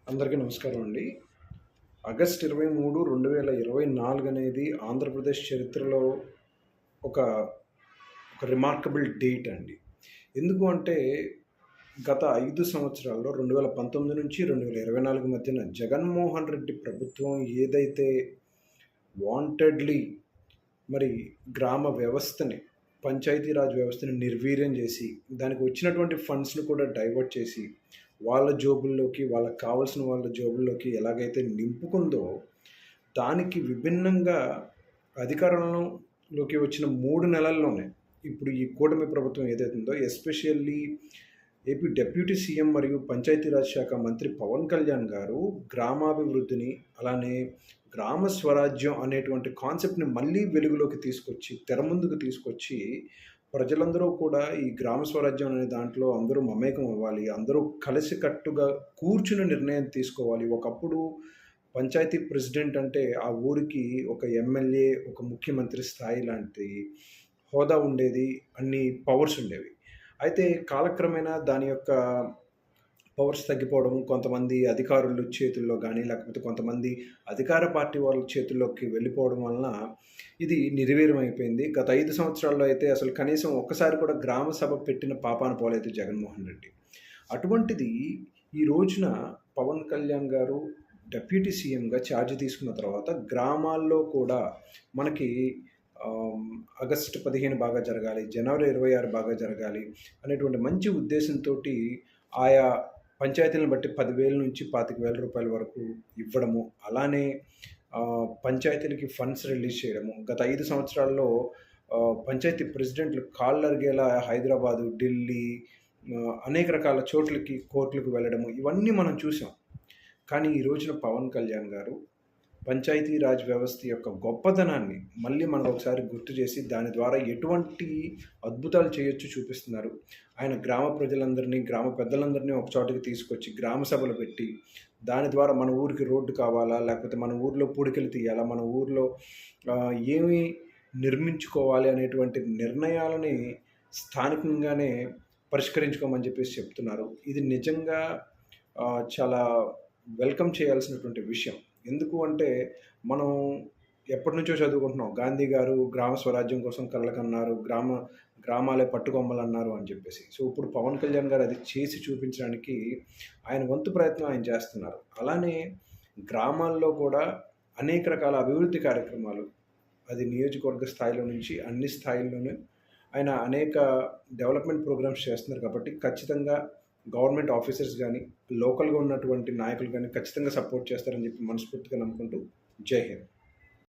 అందరికీ నమస్కారం అండి. ఆగస్ట్ 23, 2024 అనేది ఆంధ్రప్రదేశ్ చరిత్రలో ఒక ఒక రిమార్కబుల్ డేట్ అండి. ఎందుకు అంటే గత 5 సంవత్సరాల్లో 2019 నుంచి 2024 మధ్యన జగన్మోహన్ రెడ్డి ప్రభుత్వం ఏదైతే వాంటెడ్‌లీ మరి గ్రామ వ్యవస్థని, పంచాయతీరాజ్ వ్యవస్థని నిర్వీర్యం చేసి, దానికి వచ్చినటువంటి ఫండ్స్‌ని కూడా డైవర్ట్ చేసి, వాళ్ళ జోబుల్లోకి, వాళ్ళకి కావాల్సిన వాళ్ళ జోబుల్లోకి ఎలాగైతే నింపుకుందో, దానికి విభిన్నంగా అధికారంలోకి వచ్చిన 3 నెలల్లోనే ఇప్పుడు ఈ కూటమి ప్రభుత్వం ఏదైతే ఉందో, ఎస్పెషల్లీ ఏపీ డిప్యూటీ సీఎం మరియు పంచాయతీరాజ్ శాఖ మంత్రి పవన్ కళ్యాణ్ గారు గ్రామాభివృద్ధిని, అలానే గ్రామ స్వరాజ్యం అనేటువంటి కాన్సెప్ట్‌ని మళ్ళీ వెలుగులోకి తీసుకొచ్చి, తెర ముందుకు తీసుకొచ్చి, ప్రజలందరూ కూడా ఈ గ్రామ స్వరాజ్యం అనే దాంట్లో అందరూ మమేకం అవ్వాలి. అందరూ కలిసికట్టుగా కూర్చుని నిర్ణయం తీసుకోవాలి. ఒకప్పుడు పంచాయతీ ప్రెసిడెంట్ అంటే ఆ ఊరికి ఒక ఎమ్మెల్యే, ఒక ముఖ్యమంత్రి స్థాయి లాంటి హోదా ఉండేది. అన్ని పవర్స్ ఉండేవి. అయితే కాలక్రమేణా దాని యొక్క పవర్స్ తగ్గిపోవడం, కొంతమంది అధికారుల చేతుల్లో గానీ, లేకపోతే కొంతమంది అధికార పార్టీ వాళ్ళ చేతుల్లోకి వెళ్ళిపోవడం వలన ఇది నిర్వీర్యమైపోయింది. గత 5 సంవత్సరాల్లో అయితే అసలు కనీసం ఒక్కసారి కూడా గ్రామ సభ పెట్టిన పాపాన పోలేదు జగన్మోహన్ రెడ్డి. అటువంటిది ఈ రోజున పవన్ కళ్యాణ్ గారు డిప్యూటీ సీఎంగా ఛార్జ్ తీసుకున్న తర్వాత గ్రామాల్లో కూడా మనకి ఆగస్టు 15 బాగా జరగాలి, జనవరి 26 బాగా జరగాలి అనేటువంటి మంచి ఉద్దేశంతోటి ఆయా పంచాయతీలను బట్టి 10,000 నుంచి 25,000 రూపాయల వరకు ఇవ్వడము. అలానే పంచాయతీలకి ఫండ్స్ రిలీజ్ చేయడము. గత 5 సంవత్సరాల్లో పంచాయతీ ప్రెసిడెంట్లు కాళ్ళరిగేలా హైదరాబాదు, ఢిల్లీ, అనేక రకాల చోట్లకి, కోర్టులకు వెళ్ళడము. ఇవన్నీ మనం చూసాం. కానీ ఈ రోజున పవన్ కళ్యాణ్ గారు పంచాయతీరాజ్ వ్యవస్థ యొక్క గొప్పతనాన్ని మళ్ళీ మనకు ఒకసారి గుర్తు చేసి, దాని ద్వారా ఎటువంటి అద్భుతాలు చేయొచ్చు చూపిస్తున్నారు. ఆయన గ్రామ ప్రజలందరినీ, గ్రామ పెద్దలందరినీ ఒక చోటకి తీసుకొచ్చి గ్రామ సభలు పెట్టి, దాని ద్వారా మన ఊరికి రోడ్డు కావాలా, లేకపోతే మన ఊరిలో పూడికలు తీయాలా, మన ఊరిలో ఏమి నిర్మించుకోవాలి అనేటువంటి నిర్ణయాలని స్థానికంగానే పరిష్కరించుకోమని చెప్పేసి చెప్తున్నారు. ఇది నిజంగా చాలా వెల్కమ్ చేయాల్సినటువంటి విషయం. ఎందుకు అంటే మనం ఎప్పటినుంచో చదువుకుంటున్నాం. గాంధీ గారు గ్రామ స్వరాజ్యం కోసం కలలు గ్రామాలే పట్టుకొమ్మలన్నారు అని చెప్పేసి. సో ఇప్పుడు పవన్ కళ్యాణ్ గారు అది చేసి చూపించడానికి ఆయన వంతు ప్రయత్నం ఆయన చేస్తున్నారు. అలానే గ్రామాల్లో కూడా అనేక రకాల అభివృద్ధి కార్యక్రమాలు, అది నియోజకవర్గ స్థాయిలో నుంచి అన్ని స్థాయిల్లోనూ ఆయన అనేక డెవలప్మెంట్ ప్రోగ్రామ్స్ చేస్తున్నారు కాబట్టి ఖచ్చితంగా గవర్నమెంట్ ఆఫీసర్స్ గానీ, లోకల్‌గా ఉన్నటువంటి నాయకులు గానీ ఖచ్చితంగా సపోర్ట్ చేస్తారని చెప్పి మనస్ఫూర్తిగా నమ్ముకుంటూ జై హింద్.